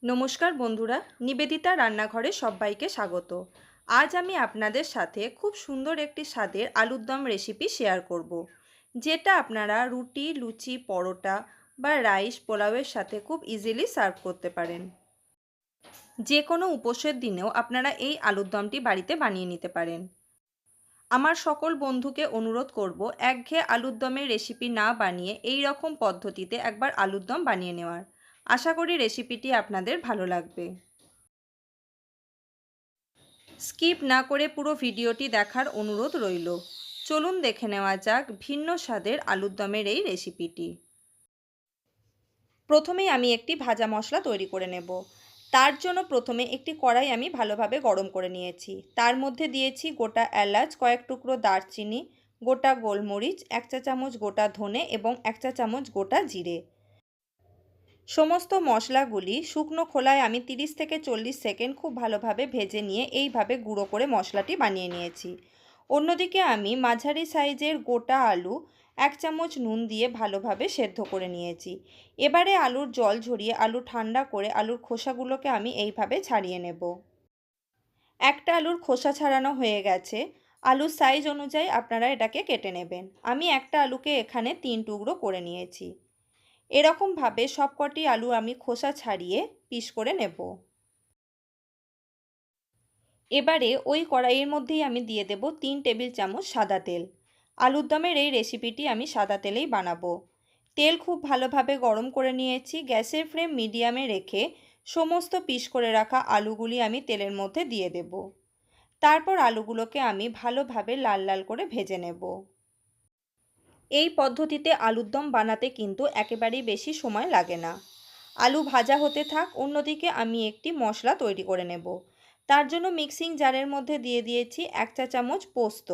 নমস্কার বন্ধুরা, নিবেদিতা রান্নাঘরে সবাইকে স্বাগত। আজ আমি আপনাদের সাথে খুব সুন্দর একটি স্বাদের আলুর দম রেসিপি শেয়ার করব, যেটা আপনারা রুটি, লুচি, পরোটা বা রাইস, পোলাওয়ের সাথে খুব ইজিলি সার্ভ করতে পারেন। যে কোনো উপোসের দিনেও আপনারা এই আলুর দমটি বাড়িতে বানিয়ে নিতে পারেন। আমার সকল বন্ধুকে অনুরোধ করব, একঘেয়ে আলুর দমের রেসিপি না বানিয়ে এই রকম পদ্ধতিতে একবার আলুর দম বানিয়ে নেওয়ার। আশা করি রেসিপিটি আপনাদের ভালো লাগবে। স্কিপ না করে পুরো ভিডিওটি দেখার অনুরোধ রইল। চলুন দেখে নেওয়া যাক ভিন্ন স্বাদের আলুর দমের এই রেসিপিটি। প্রথমেই আমি একটি ভাজা মশলা তৈরি করে নেব। তার জন্য প্রথমে একটি কড়াই আমি ভালোভাবে গরম করে নিয়েছি। তার মধ্যে দিয়েছি গোটা এলাচ, কয়েক টুকরো দারচিনি, গোটা গোলমরিচ, 1 চা চামচ গোটা ধনে এবং 1 চা চামচ গোটা জিরে। সমস্ত মশলাগুলি শুকনো খোলায় আমি 30 থেকে 40 সেকেন্ড খুব ভালোভাবে ভেজে নিয়ে এইভাবে গুঁড়ো করে মশলাটি বানিয়ে নিয়েছি। অন্যদিকে আমি মাঝারি সাইজের গোটা আলু 1 চামচ নুন দিয়ে ভালোভাবে সেদ্ধ করে নিয়েছি। এবারে আলুর জল ঝরিয়ে আলু ঠান্ডা করে আলুর খোসাগুলোকে আমি এইভাবে ছাড়িয়ে নেব। একটা আলুর খোসা ছাড়ানো হয়ে গেছে। আলুর সাইজ অনুযায়ী আপনারা এটাকে কেটে নেবেন। আমি একটা আলুকে এখানে 3 টুকরো করে নিয়েছি। এরকমভাবে সবকটি আলু আমি খোসা ছাড়িয়ে পিস করে নেব। এবারে ওই কড়াইয়ের মধ্যেই আমি দিয়ে দেব 3 টেবিল চামচ সাদা তেল। আলুর দমের এই রেসিপিটি আমি সাদা তেলেই বানাবো। তেল খুব ভালোভাবে গরম করে নিয়েছি। গ্যাসের ফ্লেম মিডিয়ামে রেখে সমস্ত পিস করে রাখা আলুগুলি আমি তেলের মধ্যে দিয়ে দেব। তারপর আলুগুলোকে আমি ভালোভাবে লাল লাল করে ভেজে নেব। এই পদ্ধতিতে আলুর দম বানাতে কিন্তু একেবারেই বেশি সময় লাগে না। আলু ভাজা হতে থাক, অন্যদিকে আমি একটি মশলা তৈরি করে নেব। তার জন্য মিক্সিং জারের মধ্যে দিয়ে দিয়েছি 1 চা চামচ পোস্ত,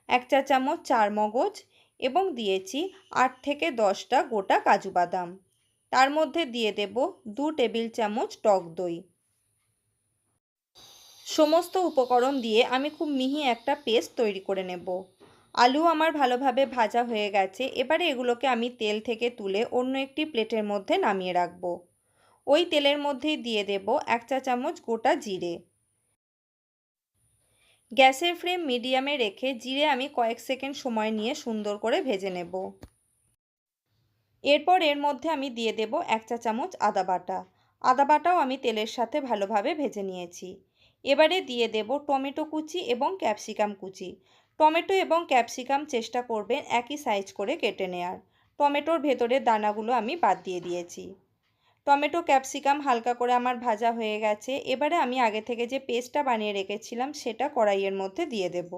1 চা চামচ চারমগজ এবং দিয়েছি 8 থেকে 10টা গোটা কাজু বাদাম। তার মধ্যে দিয়ে দেব 2 টেবিল চামচ টক দই। সমস্ত উপকরণ দিয়ে আমি খুব মিহি একটা পেস্ট তৈরি করে নেব। আলু আমার ভালোভাবে ভাজা হয়ে গেছে। এবারে এগুলোকে আমি তেল থেকে তুলে অন্য একটি প্লেটের মধ্যে নামিয়ে রাখব। ওই তেলের মধ্যেই দিয়ে দেব 1 চা চামচ গোটা জিরে। গ্যাসের ফ্লেম মিডিয়ামে রেখে জিরে আমি কয়েক সেকেন্ড সময় নিয়ে সুন্দর করে ভেজে নেব। এরপর এর মধ্যে আমি দিয়ে দেব 1 চা চামচ আদা বাটা। আদা বাটাও আমি তেলের সাথে ভালোভাবে ভেজে নিয়েছি। এবারে দিয়ে দেব টমেটো কুচি এবং ক্যাপসিকাম কুচি। টমেটো এবং ক্যাপসিকাম চেষ্টা করবেন একই সাইজ করে কেটে নেওয়ার। টমেটোর ভেতরের দানাগুলো আমি বাদ দিয়ে দিয়েছি। টমেটো ক্যাপসিকাম হালকা করে আমার ভাজা হয়ে গেছে। এবারে আমি আগে থেকে যে পেস্টটা বানিয়ে রেখেছিলাম সেটা কড়াইয়ের মধ্যে দিয়ে দেব।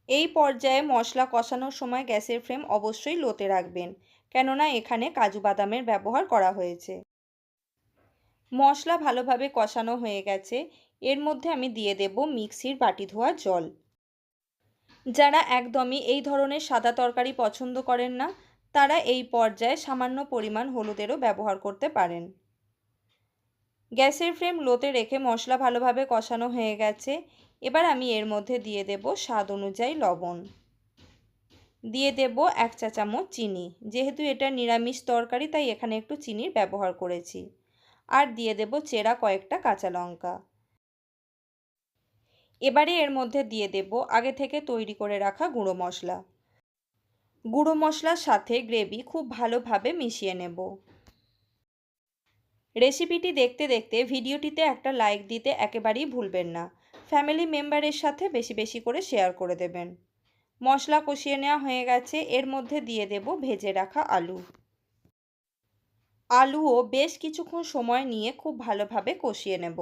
এই পর্যায়ে মশলা কষানোর সময় গ্যাসের ফ্লেম অবশ্যই লোতে রাখবেন, কেননা এখানে কাজু বাদামের ব্যবহার করা হয়েছে। মশলা ভালোভাবে কষানো হয়ে গেছে। এর মধ্যে আমি দিয়ে দেব মিক্সির বাটি ধোয়া জল। যারা একদমই এই ধরনের সাদা তরকারি পছন্দ করেন না, তারা এই পর্যায়ে সামান্য পরিমাণ হলুদেরও ব্যবহার করতে পারেন। গ্যাসের ফ্লেম লোতে রেখে মশলা ভালোভাবে কষানো হয়ে গেছে। এবার আমি এর মধ্যে দিয়ে দেব স্বাদ অনুযায়ী লবণ। দিয়ে দেব 1 চা চামচ চিনি। যেহেতু এটা নিরামিষ তরকারি তাই এখানে একটু চিনির ব্যবহার করেছি। আর দিয়ে দেব চেরা কয়েকটা কাঁচা লঙ্কা। এবারে এর মধ্যে দিয়ে দেব আগে থেকে তৈরি করে রাখা গুঁড়ো মশলা। গুঁড়ো মশলার সাথে গ্রেভি খুব ভালোভাবে মিশিয়ে নেব। রেসিপিটি দেখতে দেখতে ভিডিওটিতে একটা লাইক দিতে একেবারেই ভুলবেন না। ফ্যামিলি মেম্বারের সাথে বেশি বেশি করে শেয়ার করে দেবেন। মশলা কষিয়ে নেওয়া হয়ে গেছে। এর মধ্যে দিয়ে দেব ভেজে রাখা আলু। আলুও বেশ কিছুক্ষণ সময় নিয়ে খুব ভালোভাবে কষিয়ে নেব।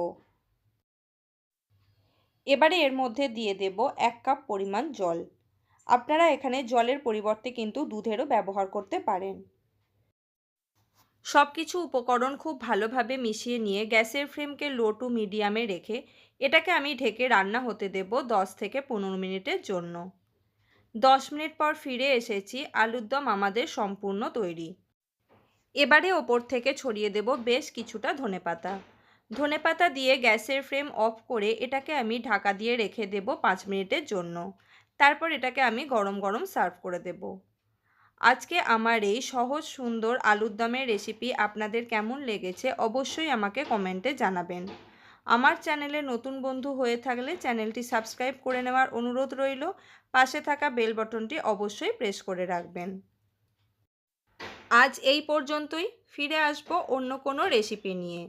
এবারে এর মধ্যে দিয়ে দেব 1 কাপ পরিমাণ জল। আপনারা এখানে জলের পরিবর্তে কিন্তু দুধেরও ব্যবহার করতে পারেন। সব কিছু উপকরণ খুব ভালোভাবে মিশিয়ে নিয়ে গ্যাসের ফ্লেমকে লো টু মিডিয়ামে রেখে এটাকে আমি ঢেকে রান্না হতে দেব 10 থেকে 15 মিনিটের জন্য। 10 মিনিট পর ফিরে এসেছি। আলুর দম আমাদের সম্পূর্ণ তৈরি। এবারে ওপর থেকে ছড়িয়ে দেব বেশ কিছুটা ধনেপাতা। ধনেপাতা দিয়ে গ্যাসের ফ্লেম অফ করে এটাকে আমি ঢাকা দিয়ে রেখে দেব 5 মিনিটের জন্য। তারপর এটাকে আমি গরম গরম সার্ভ করে দেব। আজকে আমার এই সহজ সুন্দর আলুর দমের রেসিপি আপনাদের কেমন লেগেছে অবশ্যই আমাকে কমেন্টে জানাবেন। আমার চ্যানেলে নতুন বন্ধু হয়ে থাকলে চ্যানেলটি সাবস্ক্রাইব করে নেওয়ার অনুরোধ রইল। পাশে থাকা বেল বাটনটি অবশ্যই প্রেস করে রাখবেন। আজ এই পর্যন্তই, ফিরে আসবো অন্য কোনো রেসিপি নিয়ে।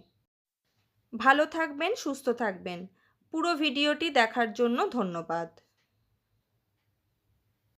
ভালো থাকবেন, সুস্থ থাকবেন। পুরো ভিডিওটি দেখার জন্য ধন্যবাদ।